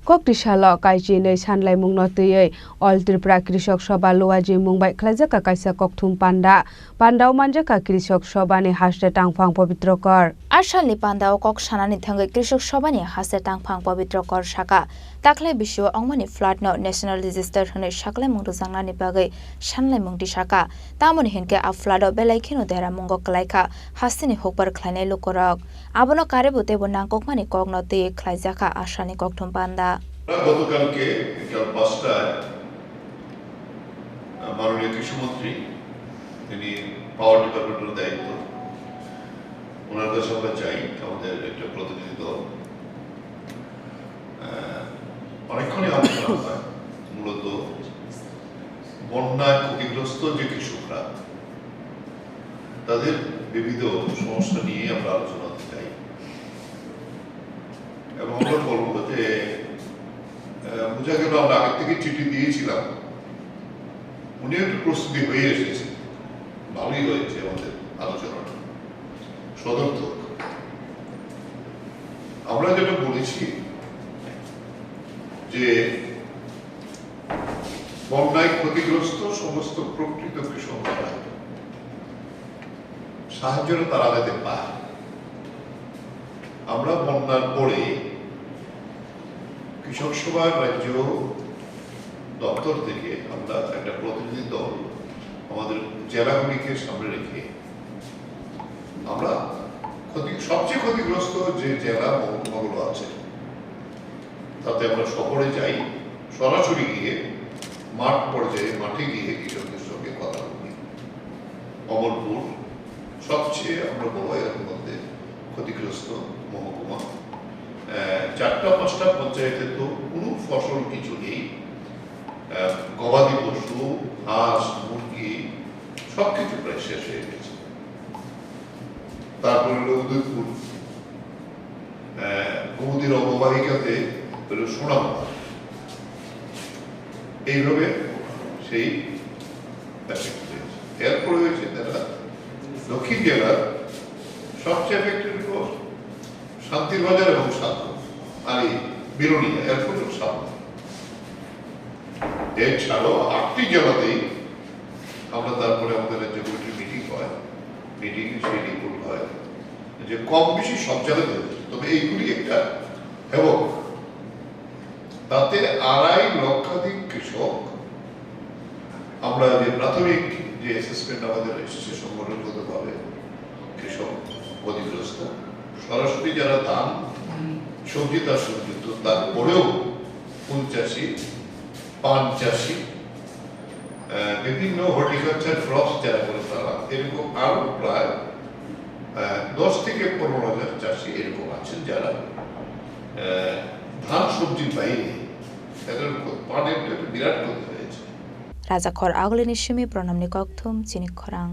Koktisalo Kaichinwi Sanlaimung Notui ALLTripura Krisak Sabha Luwajimung bai Khlaijakha kaisa Kokthum Panda Panda manjaka Krisak Sabha ni haste tangphang pabitrokar Ashalni Panda kok sanani thangai Krisak Sabha ni haste tangphang pabitrokar saka taklai bisio ongmani flat no national register hone Sanlaimung rujangna ni bagai Sanlaimung ti saka tamoni henke a flat belai kheno dera mungo Khlaijakha hastini hokbar khlainai lokorok abono karebote bo nangkokmani kok notui Khlaijakha Ashalni Kokthum Panda গতকালকে বিকাল ৫টায় মাননীয় কৃষিমন্ত্রী তিনি পাওয়ার ডিপার্টমেন্টের দায়িত্ব ওনার কাছে আমরা চাই আমাদের একটা প্রতিনিধি দল অনেকক্ষণই আলোচনা হয় মূলত বন্যায় ক্ষতিগ্রস্ত যে কৃষকরা তাদের বিবিধ সমস্যা নিয়ে আমরা আলোচনা করতে চাই এবং আমরা বলবো যে বোঝা গেল আমরা আগে থেকে চিঠি দিয়েছিলাম উনি একটু প্রস্তুতি হয়ে এসেছে ভালোই হয়েছে আমাদের আলোচনাটা সদর্থক আমরা যেটা বলেছি যে বন্যায় ক্ষতিগ্রস্ত সমস্ত প্রকৃত কৃষকরা সাহায্যের তারা যাতে পায় আমরা বন্যার পরে কৃষক সভার রাজ্য দপ্তর থেকে আমরা একটা প্রতিনিধি দল আমাদের জেলাগুলিকে সামনে রেখে আমরা সবচেয়ে ক্ষতিগ্রস্ত যে জেলা মহকুমাগুলো আছে তাতে আমরা সফরে যাই সরাসরি গিয়ে মাঠ পর্যায়ে মাঠে গিয়ে কৃষকদের সঙ্গে কথা বলি অমরপুর সবচেয়ে আমরা বড় এর মধ্যে ক্ষতিগ্রস্ত মহকুমা ৪টা-৫টা পঞ্চায়েতে তো কোনো ফসল কিছু নেই গবাদি পশু হাঁস মুরগি সবকিছু প্রায় শেষ হয়ে গেছে তারপরে হলো উদয়পুর গোমতীর অববাহিকাতে হলো সোনামুড়া এইভাবে সেই এরপরে হয়েছে তারা দক্ষিণ জেলার সবচেয়ে এফেক্টেড শান্তির বাজার এবং সাধু আর এই বিরোনিয়া এরপর সাধু এছাড়াও ৮টি জেলাতেই আমরা তারপরে আমাদের রাজ্যগুলির মিটিং হয় মিটিং সেই রিপোর্ট হয় যে কম বেশি সব জায়গাতে হয়েছে তবে এইগুলি একটা এবং তাতে ২.৫ লক্ষাধিক কৃষক আমরা যে প্রাথমিক যে অ্যাসেসমেন্ট আমাদের এসেছে সংগঠনগতভাবে কৃষক ক্ষতিগ্রস্ত সরাসরি যারা ধান সবজি তার সংযুক্ত তারপরেও ফুল চাষি পান চাষি বিভিন্ন হর্টিকালচার ক্রপস যারা করে তারা এরকম আরো প্রায় ১০ থেকে ১৫,০০০ চাষি এরকম আছেন যারা ধান সবজির বাইরে তাদের পানের একটা বিরাট ক্ষতি হয়েছে রাজা খর আগলে নিশ্চিমি প্রণামনি কক্থুম চিনি খরাং